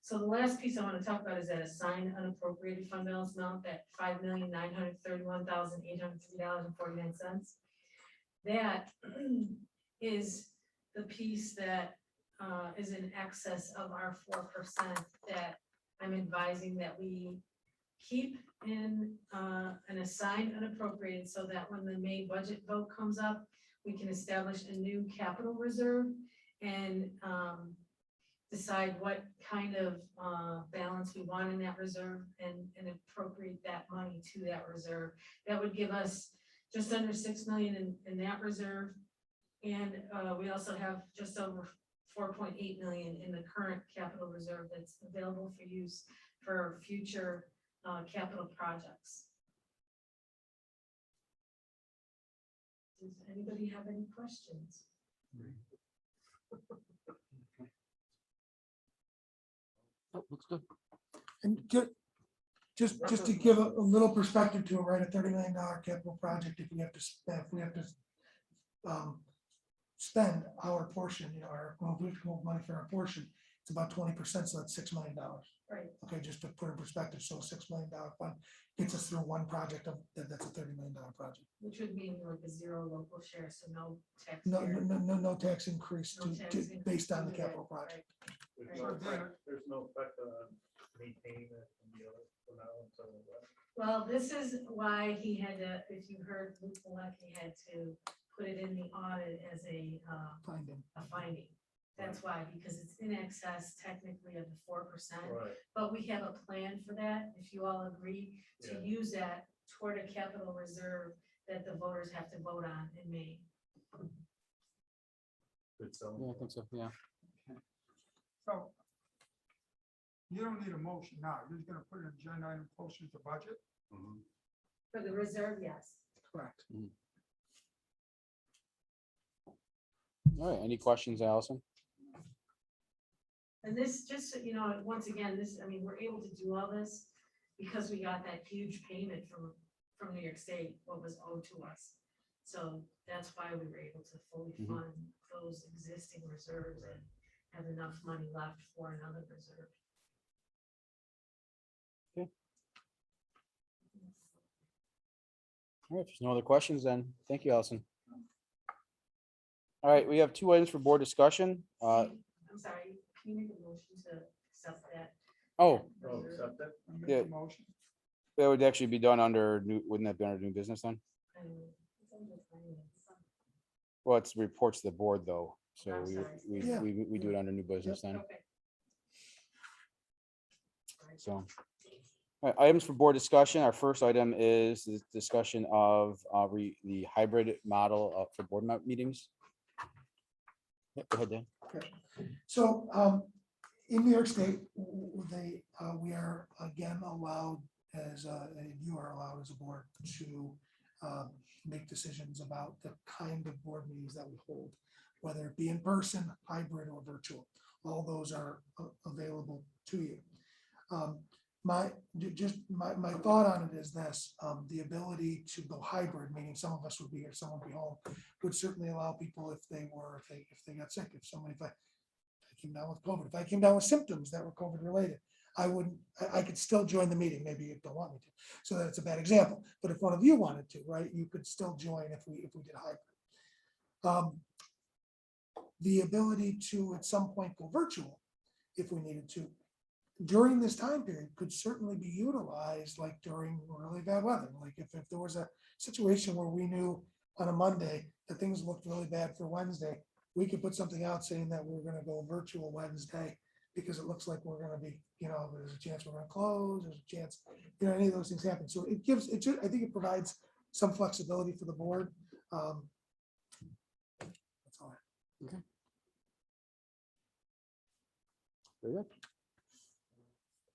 So the last piece I want to talk about is that assigned unappropriated fund balance amount, that $5,931,803.49. That is the piece that is in excess of our 4% that I'm advising that we keep in an assigned unappropriated, so that when the May budget vote comes up, we can establish a new capital reserve and decide what kind of balance we want in that reserve and appropriate that money to that reserve. That would give us just under 6 million in that reserve. And we also have just over 4.8 million in the current capital reserve that's available for use for future capital projects. Does anybody have any questions? Oh, looks good. And just to give a little perspective to it, right, a $30 million capital project, if we have to spend our portion, you know, our money for our portion, it's about 20%, so that's $6 million. Right. Okay, just to put in perspective, so $6 million fund gets us through one project that's a $30 million project. Which would mean like a zero local share, so no tax. No tax increase No tax increase based on the to capital that, project. There's no effect- there's no effect on maintaining it and the other for now until. Well, this is why he had to, if you heard Luke Malecki had to put it in the audit as a finding. That's why, because it's in excess technically of the 4%, Right. but we have a plan for that. If you all agree to Yeah. use that toward a capital reserve that the voters have to vote on in May. Good, so. Yeah, I think so, yeah. So you don't need a motion now. You're just gonna put an agenda item closer to budget. Mhm. For the reserve, yes. Correct. All right, any questions, Allison? And this, just, so you know, once again, this, I mean, we're able to do all this because we got that huge payment from New York State, what was owed to us. So that's why we were able to fully Mhm. fund those existing reserves and have enough money left for another reserve. All right, if there's no other questions, then thank you, Allison. All right, we have 2 items for board discussion. I'm sorry, can you make a motion to accept that? Oh, Oh, reserve? accept it? I make Yeah. a motion. that would actually be done under new, wouldn't that be under new business then? And it's under finance. Well, it's reports to the board though, so I'm we, sorry. we, Yeah. we do it under new business then, Okay. so. All right, items for board discussion. Our first item is the discussion of the hybrid model for board meetings. Yeah, go ahead, Dan. So in New York State, we are again allowed you are allowed as a board to make decisions about the kind of board meetings that we hold, whether it be in person, hybrid, or virtual. All those are available to you. My thought on it is this: the ability to go hybrid, meaning some of us would be here, some would be home, would certainly allow people if they got sick, if I came down with COVID, if I came down with symptoms that were COVID related, I could still join the meeting. Maybe you don't want me to, so that's a bad example. But if one of you wanted to, right, you could still join if we did hybrid. The ability to at some point go virtual if we needed to during this time period could certainly be utilized like during really bad weather. Like if there was a situation where we knew on a Monday that things looked really bad for Wednesday, we could put something out saying that we're gonna go virtual Wednesday because it looks like we're gonna be, there's a chance we're gonna close, there's a chance, any of those things happen. So it gives, I think it provides some flexibility for the board. That's all. Very good.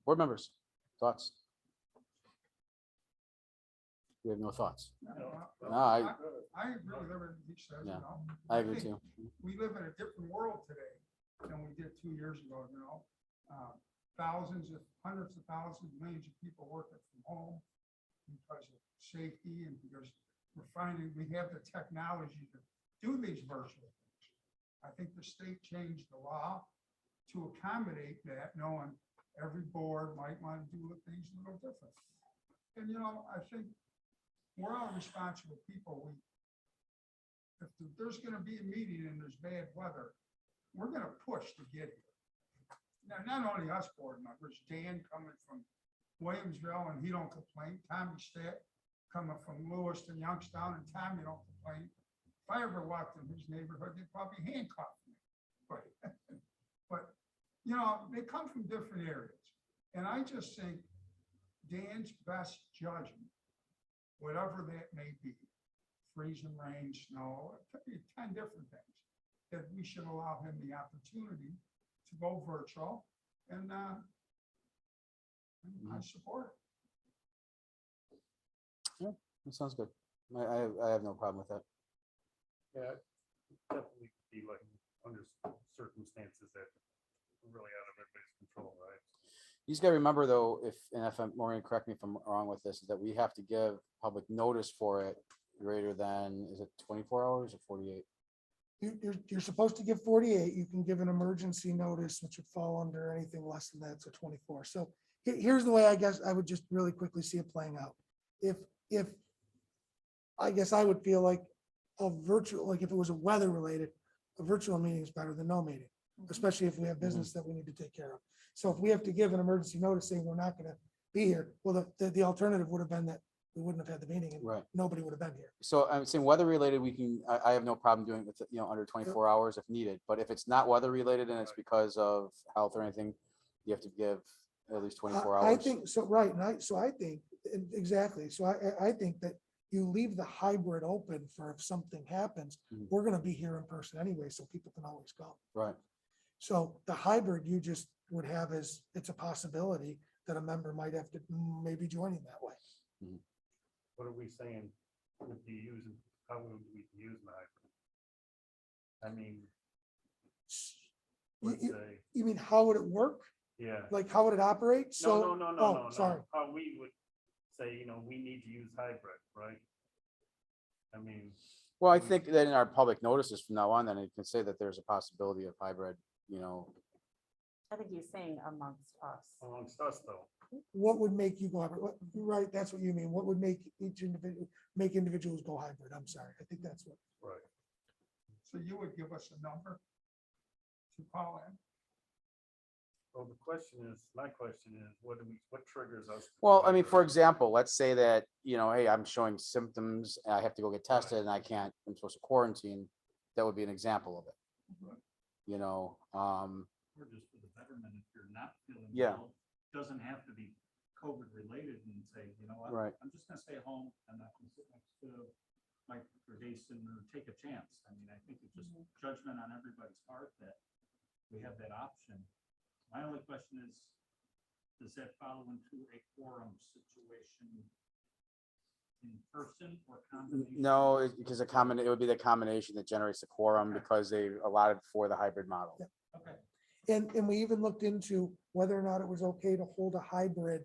Board members, thoughts? We have no thoughts. No, I agree with everything he says, Yeah, you know. I agree think too. We live in a different world today than we did 2 years ago, you know. Thousands of, hundreds of thousands, millions of people working from home because of safety and because we're finding we have the technology to do these virtual things. I think the state changed the law to accommodate that, knowing every board might want to do things a little different. And, I think we're all responsible people. If there's going to be a meeting and there's bad weather, we're going to push to get here. Now, not only us board members, Dan coming from Williamsville and he don't complain. Tommy Stack coming from Lewis to Youngstown and Tommy don't complain. If I ever walked in his neighborhood, they'd probably handcuff me. But they come from different areas. And I just think Dan's best judgment, whatever that may be, freezing rain, snow, it could be 10 different things, that we should allow him the opportunity to go virtual. And I support it. That sounds good. I have no problem with that. Yeah, definitely be like under circumstances that are really out of everybody's control, right? You just gotta remember though, if Maureen, correct me if I'm wrong with this, is that we have to give public notice for it greater than, is it 24 hours or 48? You're supposed to give 48. You can give an emergency notice, which would fall under anything less than that, so 24. So here's the way I guess I would just really quickly see it playing out. If I guess I would feel like a virtual, like if it was a weather related, a virtual meeting is better than no meeting, especially if we have business that we need to take care of. So if we have to give an emergency notice saying we're not going to be here, well, the alternative would have been that we wouldn't have had the meeting and Right. nobody would have been here. So I'm saying weather related, I have no problem doing it with, under 24 hours if needed. But if it's not weather related and it's because of health or anything, you have to give at least 24 hours. I think so, right. And I think exactly. So I think that you leave the hybrid open for if something happens, Mhm. we're going to be here in person anyway, so people can always go. Right. So the hybrid you just would have is, it's a possibility that a member might have to maybe joining that way. What are we saying would be using, how would we use the hybrid? I mean, let's say, You mean, how would it work? yeah. Like, how would it operate? So, No. sorry. How we would say, we need to use hybrid, right? I mean. Well, I think that in our public notices from now on, then it can say that there's a possibility of hybrid, I think he's saying amongst us. Amongst us though. What would make you go hybrid? Right, that's what you mean. What would make individuals go hybrid? I'm sorry. I think that's what. Right. So you would give us a number to call in? Well, my question is, what triggers us? to do Well, I mean, hybrid? for example, let's say that, hey, I'm showing symptoms, and I have to go get tested and I'm supposed to quarantine. That would be an example of it. Or just for the betterment, if you're not feeling Yeah. well, doesn't have to be COVID related and say, you know what? Right. I'm just gonna stay home. I'm not gonna sit next to Mike or Jason or take a chance. I mean, I think it's just judgment on everybody's part that we have that option. My only question is, does that follow into a quorum situation in person or combination? No, because it would be the combination that generates the quorum because they allotted for the hybrid model. Yeah. Okay. And we even looked into whether or not it was okay to hold a hybrid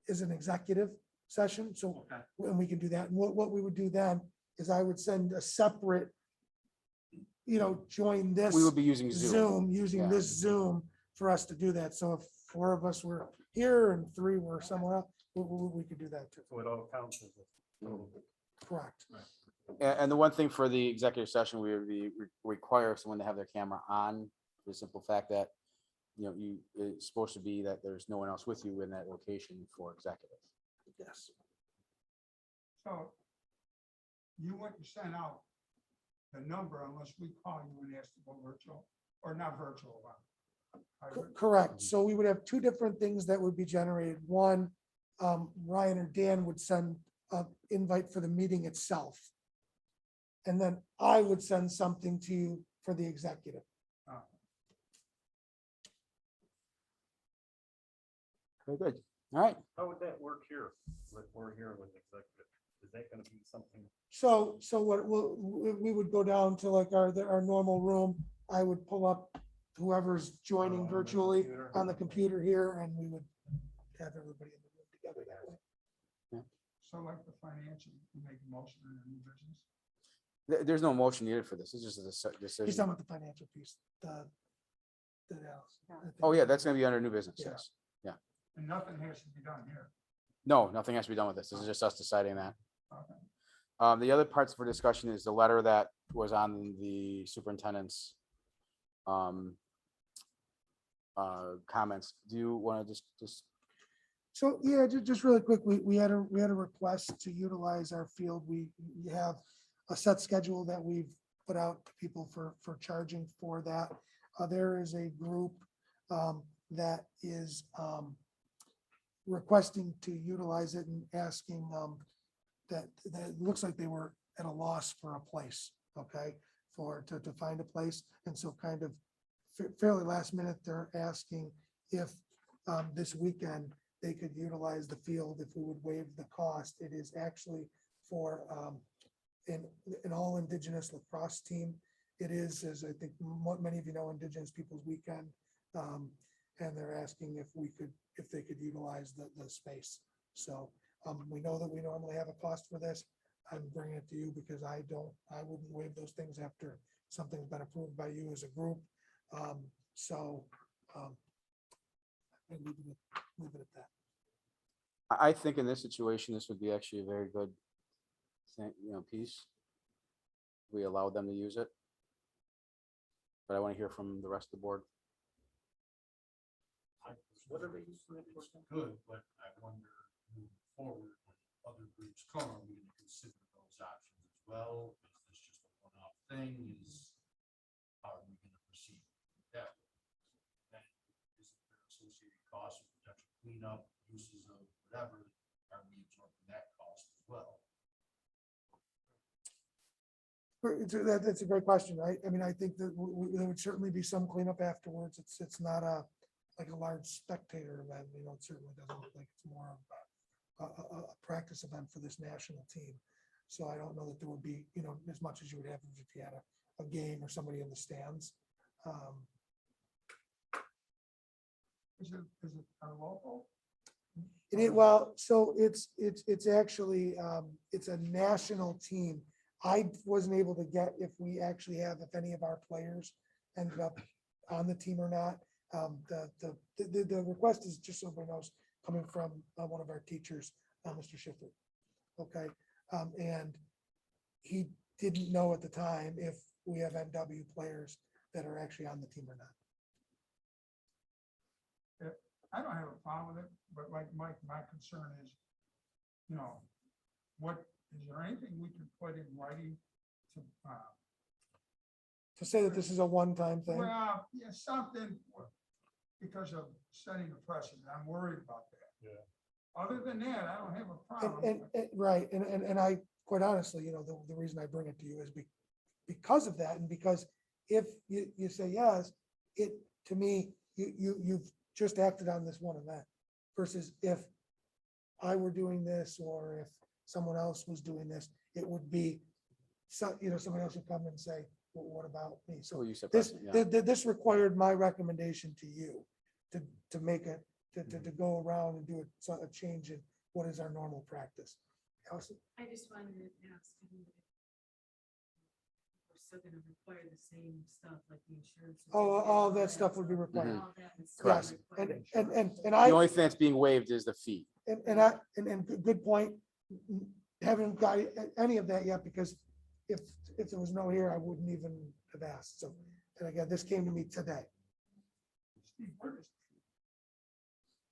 as an executive session. So, Okay. and we can do that. And what we would do then is I would send a separate, join this We would be using Zoom. using Yeah. this Zoom for us to do that. So if 4 of us were here and 3 were somewhere else, we could do that too. So it all counts as a total. Correct. And the one thing for the executive session, we would require someone to have their camera on, for the simple fact that it's supposed to be that there's no one else with you in that location for executive. Yes. So you wouldn't send out the number unless we call you and ask to go virtual, or not virtual. Hybrid? Correct. So we would have two different things that would be generated. One, Ryan or Dan would send an invite for the meeting itself. And then I would send something to you for the executive. Very good. All right. How would that work here? We're here with executive. Is that gonna be something? So what we would go down to like our normal room. I would pull up whoever's joining on the virtually computer? on the computer here, and we would have everybody in the room together that way. So like the financial, you make a motion in a new business? There's no motion needed for this. It's just a He's decision. done with the financial piece, Oh, yeah, that's gonna be under new business. Yeah. Yes. And nothing has to be done here. No, nothing has to be done with this. This is just us deciding that. Okay. The other parts for discussion is the letter that was on the superintendent's comments. Do you want to just, So, yeah, just really quick, we had a request to utilize our field. We have a set schedule that we've put out to people for charging for that. There is a group that is requesting to utilize it and asking that it looks like they were at a loss for a place, okay, to find a place. And so kind of fairly last minute, they're asking if this weekend they could utilize the field, if we would waive the cost. It is actually for an all indigenous lacrosse team. It is, as I think many of you know, Indigenous Peoples Weekend. And they're asking if they could utilize the space. So we know that we normally have a cost for this. I'm bringing it to you because I wouldn't waive those things after something's been approved by you as a group. Leave it at that. I think in this situation, this would be actually a very good thing, piece. We allow them to use it. But I want to hear from the rest of the board. What are they using it for? Good, but I wonder moving forward, when other groups come, are we gonna consider those options as well? Is this just a one-off thing? How are we gonna proceed with that? Then is there associated costs with potential cleanup, uses of whatever, are we absorbing that cost as well? That's a great question, right? I mean, I think that there would certainly be some cleanup afterwards. It's not like a large spectator event, it certainly doesn't look like it's more of a practice event for this national team. So I don't know that there would be, as much as you would have if you had a game or somebody in the stands. Is it our local? Well, so it's actually, it's a national team. I wasn't able to get if any of our players ended up on the team or not. The request is, just so everyone knows, coming from one of our teachers, Mr. Schiffer. Okay, and he didn't know at the time if we have NW players that are actually on the team or not. I don't have a problem with it, but like Mike, my concern is, is there anything we can put in writing To say that this is a one-time thing. well, yeah, something, because of setting a precedent. I'm worried about that. Yeah. Other than that, I don't have a And, problem. right, and I, quite honestly, the reason I bring it to you is because of that, and because if you say yes, to me, you've just acted on this one event, versus if I were doing this, or if someone else was doing this, it would be, somebody else would come and say, well, what about me? So You said this, precedent, yeah. this required my recommendation to you to make it, to go around and do a change in what is our normal practice. Allison? I just wanted to ask. We're still gonna require the same stuff like the insurance. All that stuff would be required. All that would still Correct. require And insurance. the The only thing that's being waived is the fee. good point. Haven't got any of that yet, because if there was no here, I wouldn't even have asked. So, and again, this came to me today. Steve, where is-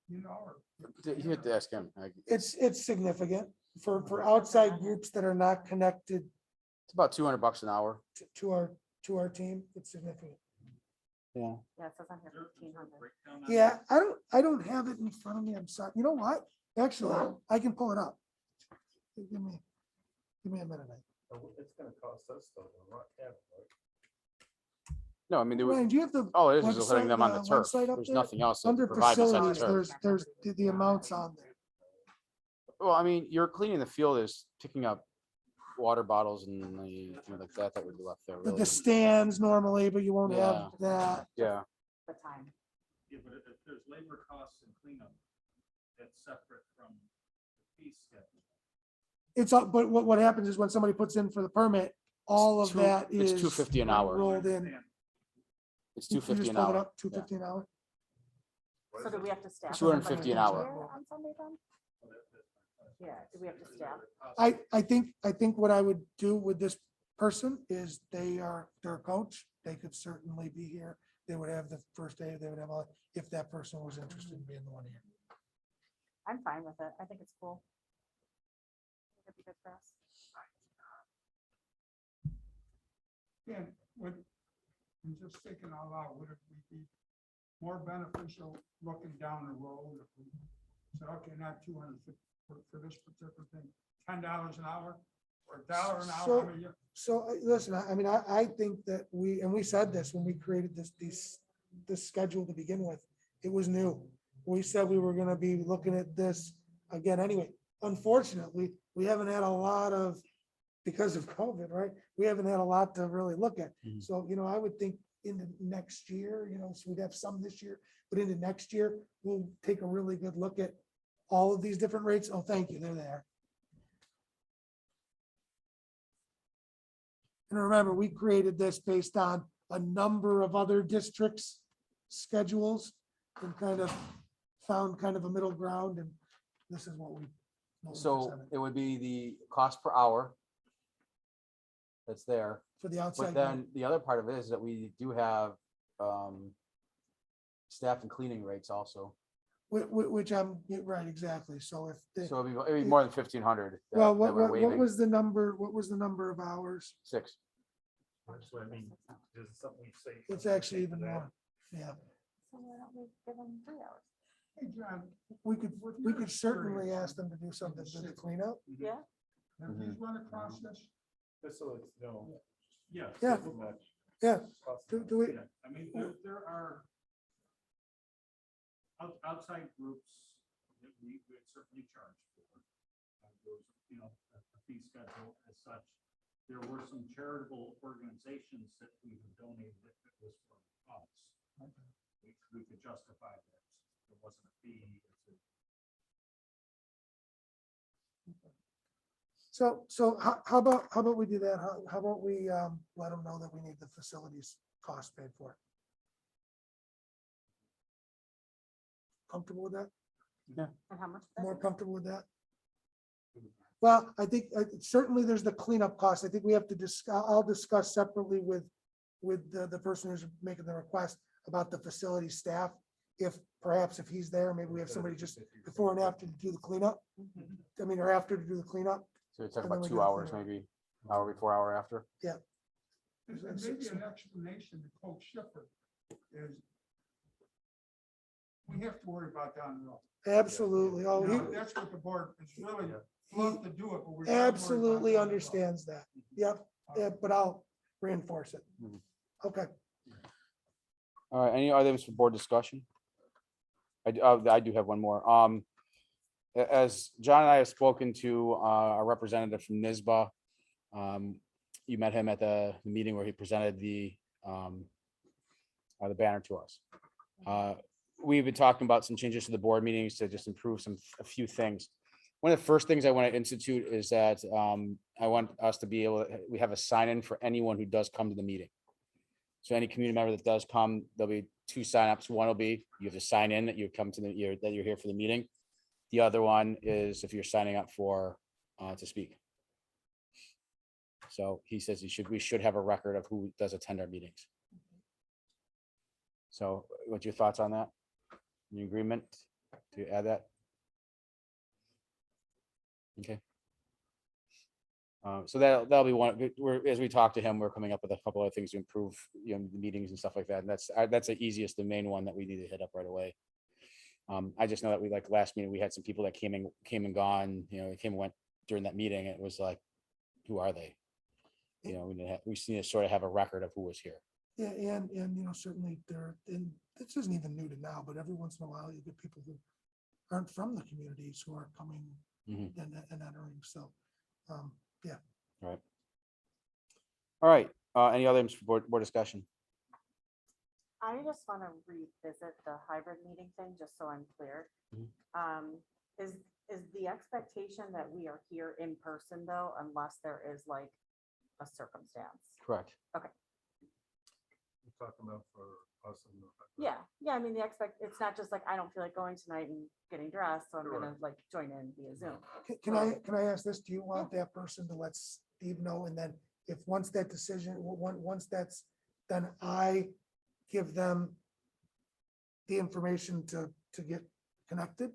You know, or You have to ask him. It's significant for outside groups that are not connected It's about $200 an hour. to our team. It's significant. Yeah. Yeah, it says on here There- there's 1,500. a breakdown on Yeah, I don't have it in front of me. I'm sorry. You know what? Actually, I can pull it up. Give me a minute. It's gonna cost us though, No, I mean, Ryan, do you have the oh, it is just letting website- them on the turf. website up There's there? nothing else that Under provides besides the facilities, turf. there's the amounts on there. Well, I mean, you're cleaning the field is picking up water bottles and like that would be left there. The Really. stands normally, but you won't Yeah. have that. Yeah. The time. Yeah, but if there's labor costs and cleanup, that's separate from the fee schedule. It's up, but what happens is when somebody puts in for the permit, all of that is. It's $250 an hour. Rolled in. Understand. It's You $250 just an pulled it hour. up, $250 an hour. So do we have to staff? 250 an hour. somebody here On Sunday then? Yeah, do we have to staff? I think what I would do with this person is they're a coach. They could certainly be here. They would have the first day, they would have, if that person was interested in being the one here. I'm fine with it. I think it's cool. It'd be good for us. again, would, I'm just thinking out loud, would it be more beneficial looking down the road if we said, okay, not 200 for this particular thing, $10 an hour or $1 an hour? I mean, So listen, I mean, I think that we said this when we created this schedule to begin with, it was new. We said we were gonna be looking at this again anyway. Unfortunately, we haven't had a lot of, because of COVID, right? We haven't had a lot to really look at. Mhm. So, I would think into next year, so we'd have some this year, but into next year, we'll take a really good look at all of these different rates. Oh, thank you, they're there. And remember, we created this based on a number of other districts' schedules and kind of found kind of a middle ground, and this is what we. So presented it would be the cost per hour. That's there. For the But outside. then the other part of it is that we do have staff and cleaning rates also. Which I'm, right, exactly. So if, So it'd be more than 1,500. well, what was the number, of hours? 6. So I mean, is it something we say? It's actually even more. Yeah, So why don't we give them 3 hours? Hey, John, we could certainly ask them to do something to the cleanup. Yeah, have you run across this? Facilities, no. Yes. Yeah. it's much. Yeah. Do we, Yeah, I mean, there are outside groups that we would certainly charge for. Those, a fee schedule as such. There were some charitable organizations that we have donated if it was for us. We could justify that. There wasn't a fee. so how about we do that? How about we let them know that we need the facilities cost paid for? Comfortable with that? and how much? would that More be? comfortable with that? Well, I think certainly there's the cleanup cost. I think we have to discuss, I'll discuss separately with the person who's making the request about the facility staff. If perhaps if he's there, maybe we have somebody just before and after to do the cleanup. I mean, or after to do the cleanup. So you're talking And then about we 2 do the hours, cleanup. maybe hour before, hour after. And maybe an explanation to Coach Schiffer is we have to worry about down the road. Absolutely. Oh, You know, he that's what the board is really love to do it, but we. gotta worry about absolutely down the road. understands that. Yep, yeah, but I'll reinforce it. Mhm. Okay. All right, any items for board discussion? I do have one more. As John and I have spoken to a representative from NISBA, you met him at the meeting where he presented the banner to us. We've been talking about some changes to the board meetings to just improve a few things. One of the first things I want to institute is that I want us to be able, we have a sign-in for anyone who does come to the meeting. So any community member that does come, there'll be 2 signups. One will be, you have to sign in that you come to that you're here for the meeting. The other one is if you're signing up for, to speak. So he says we should have a record of who does attend our meetings. So what's your thoughts on that? You agreement to add that? Okay. So that'll be one, as we talk to him, we're coming up with a couple of things to improve, the meetings and stuff like that. And that's the easiest, the main one that we need to hit up right away. I just know that we, like last meeting, we had some people that came and gone, they came and went during that meeting. It was like, who are they? We need to sort of have a record of who was here. Yeah, and certainly and this isn't even new to now, but every once in a while you get people who aren't from the communities who are coming Mhm. and entering, so, yeah. All right. Any other items for board discussion? I just want to revisit the hybrid meeting thing, just so I'm clear. Is the expectation that we are here in person though, unless there is like a circumstance? Correct. We're talking about for us. Yeah, I mean, it's not just like, I don't feel like going tonight and getting dressed, so I'm gonna like join in via Zoom. Can I ask this? Do you want that person to let Steve know? And then if once that decision, once that's done, I give them the information to get connected?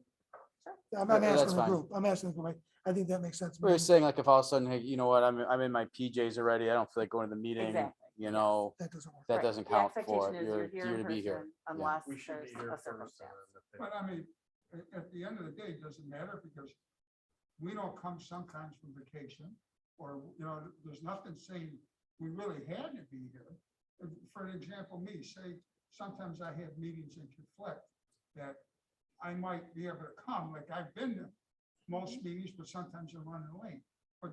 I'm That's asking the fine. group. I'm asking the group. I think that makes sense. We're saying like if all of a sudden, hey, you know what, I'm in my PJs already. I don't feel like going to the meeting. Exactly, That doesn't work. That Right. doesn't The count for expectation it. is You're here in to be here. person Unless We should there's be here a first. circumstance. But I mean, at the end of the day, it doesn't matter because we don't come sometimes from vacation or, there's nothing saying we really had to be here. For an example, me, say, sometimes I have meetings in conflict that I might be able to come, like I've been to most meetings, but sometimes I'm running late. But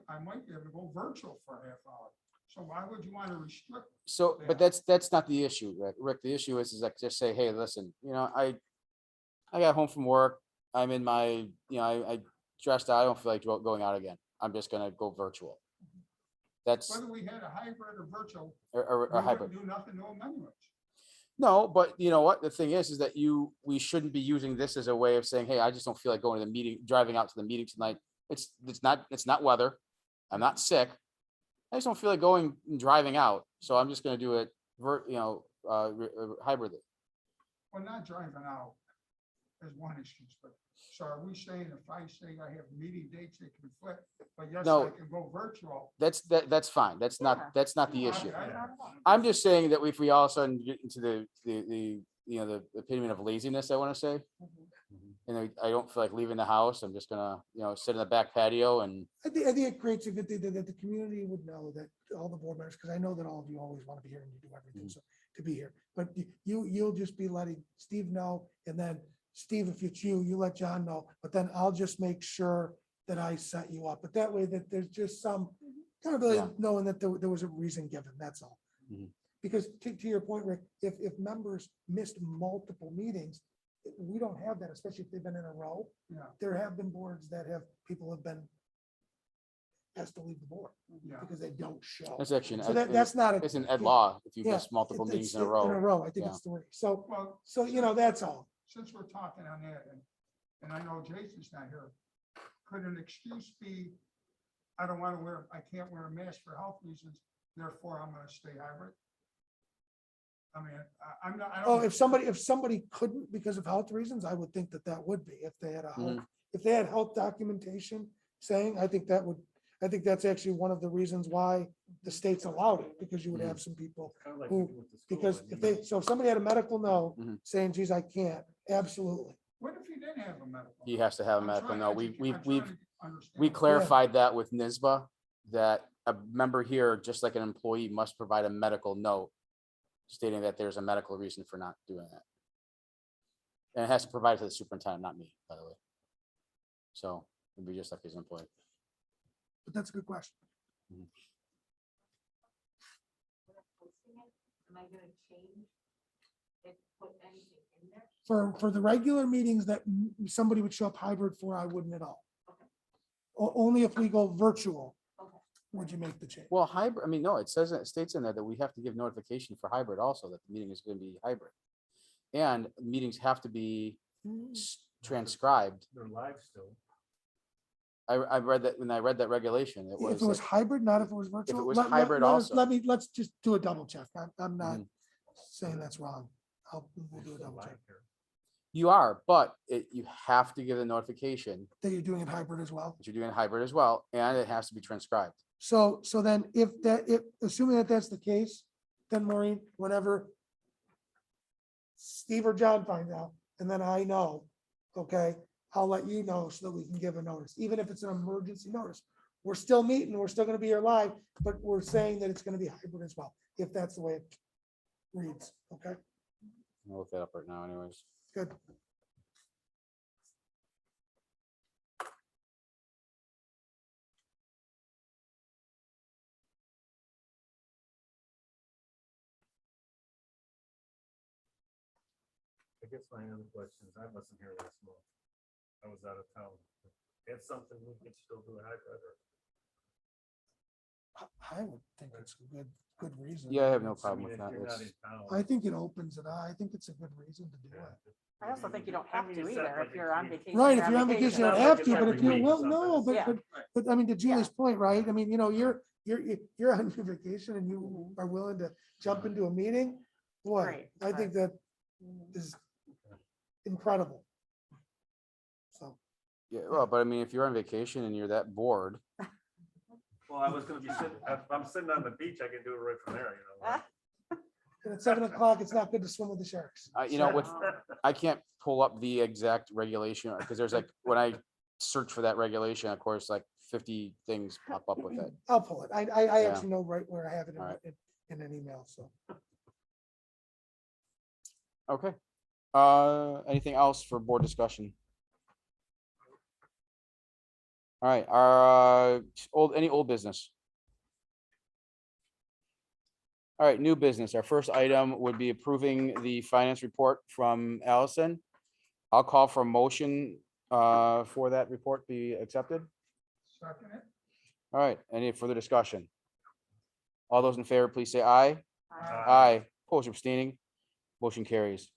I might be able to go virtual for a half hour. So why would you want to restrict? So, but that's not the issue, Rick. The issue is like, just say, hey, listen, I got home from work. I'm in my, I dressed out. I don't feel like going out again. I'm just gonna go virtual. That's Whether we had a hybrid or virtual, or we hybrid. wouldn't do nothing to them anyways. No, but you know what? The thing is that we shouldn't be using this as a way of saying, hey, I just don't feel like going to the meeting, driving out to the meeting tonight. It's not weather. I'm not sick. I just don't feel like going and driving out. So I'm just gonna do it hybridly. Well, not driving out is one excuse, but so are we saying if I say I have meeting dates that conflict, but yes, No. I can go virtual? That's fine. That's not the No, issue. I- I'm just saying that if we all of a sudden get into the opinion of laziness, I want to say, and I don't feel like leaving the house, I'm just gonna, sit in the back patio and, I think it creates a good thing that the community would know that all the board members, because I know that all of you always want to be here and you do everything so to be here. But you'll just be letting Steve know, and then Steve, if it's you let John know, but then I'll just make sure that I set you up. But that way that there's just some kind of really Yeah. knowing that there was a reason given, that's all. Mhm. Because to your point, Rick, if members missed multiple meetings, we don't have that, especially if they've been in a row. Yeah, There have been boards that people have been asked to leave the board yeah. because they don't show. that's actually, So that's not a. it's an ed law if you yeah, miss multiple it's meetings in a In a row. row, I think Yeah. it's 3. So, Well, that's all. since we're talking on that, and I know Jason's not here, could an excuse be, I can't wear a mask for health reasons, therefore I'm gonna stay hybrid? I mean, I'm not, I Oh, don't. if somebody couldn't because of health reasons, I would think that would be, if they had Mhm. if they had health documentation saying, I think that's actually one of the reasons why the states allowed it, because you would have some people who, because if somebody had a medical no Mhm. saying, geez, I can't, absolutely. What if he didn't have a medical? He has to have a I'm medical. trying No, to we educate- I'm we've trying to understand. we clarified that with NISBA, that a member here, just like an employee, must provide a medical note stating that there's a medical reason for not doing that. And it has to provide it to the superintendent, not me, by the way. So it'd be just like his employee. But that's a good question. Am I gonna change and put anything in there? For the regular meetings that somebody would show up hybrid for, I wouldn't at all. Okay. Only if we go virtual, Okay. would you make the change. Well, hybrid, I mean, no, it states in there that we have to give notification for hybrid also, that the meeting is going to be hybrid. And meetings have to be transcribed. They're live still. I read that, when I read that regulation, it If was, it was that- hybrid, not if it was virtual. was hybrid also. Let's just do a double check. I'm not Mhm. saying that's wrong. we'll do a double check. You are, but you have to give a notification That you're doing it hybrid as well. that you're doing hybrid as well, and it has to be transcribed. So then if assuming that that's the case, then Maureen, whenever Steve or John finds out, and then I know, okay, I'll let you know so that we can give a notice, even if it's an emergency notice. We're still meeting, we're still gonna be here live, but we're saying that it's gonna be hybrid as well, if that's the way it reads, okay? I'll look that up right now anyways. Good. I guess my other question is, I wasn't here last month. I was out of town. That's something we could still do a hybrid or. I would think it's a good reason. Yeah, I have no I problem mean, with if that. you're not It's- in town. I think it opens it. I think it's a good reason to do Yeah. it. I also think you don't I have mean, to you said either, like if you're on you- vacation. Right, if you're on vacation, you don't It's not have like to, it's but every if you, week or well, something. no, It's- but I mean, to Julie's point, right? I mean, you're on your vacation and you are willing to jump into a meeting. Boy, Great, I think that is incredible. So, Yeah, well, but I mean, if you're on vacation and you're that bored, Well, I was gonna be sitting, if I'm sitting on the beach, I can do it right from there, you know. and at 7 o'clock, it's not good to swim with the sharks. you know, with, I can't pull up the exact regulation, because there's like, when I search for that regulation, of course, like 50 things pop up with it. I'll pull it. I Yeah. actually know right where I have it All right. in an email, so. Okay. Anything else for board discussion? All right, our any old business? All right, new business. Our first item would be approving the finance report from Allison. I'll call for a motion for that report be accepted. Second it. All right, any further discussion? All those in favor, please say aye. Uh, Aye, opposed or abstaining, motion carries.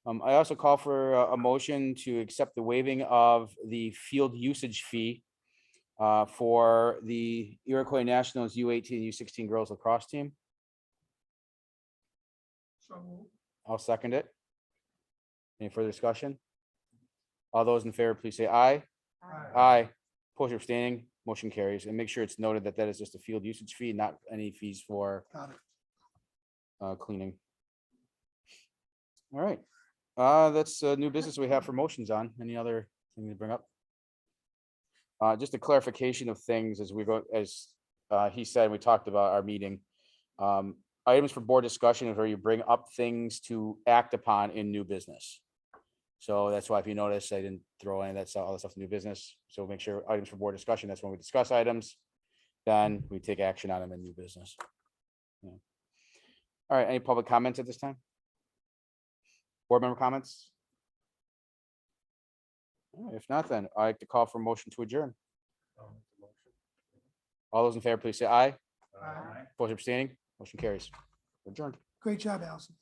I also call for a motion to accept the waiving of the field usage fee for the Iroquois Nationals U18, U16 girls lacrosse team. So I'll second it. Any further discussion? All those in favor, please say aye. Aye, opposed or abstaining, motion carries. And make sure it's noted that that is just a field usage fee, not any fees for Got it. cleaning. All right, that's new business we have for motions on. Any other thing to bring up? Just a clarification of things as we go, as he said, we talked about our meeting. Items for board discussion is where you bring up things to act upon in new business. So that's why if you notice, I didn't throw any of that stuff, all that stuff in new business. So make sure items for board discussion, that's when we discuss items. Then we take action on them in new business. Yeah. All right, any public comments at this time? Board member comments? All right, if not, then I like to call for a motion to adjourn. All those in favor, please say aye. Aye. Opposed or abstaining, motion carries. Adjourned. Great job, Allison.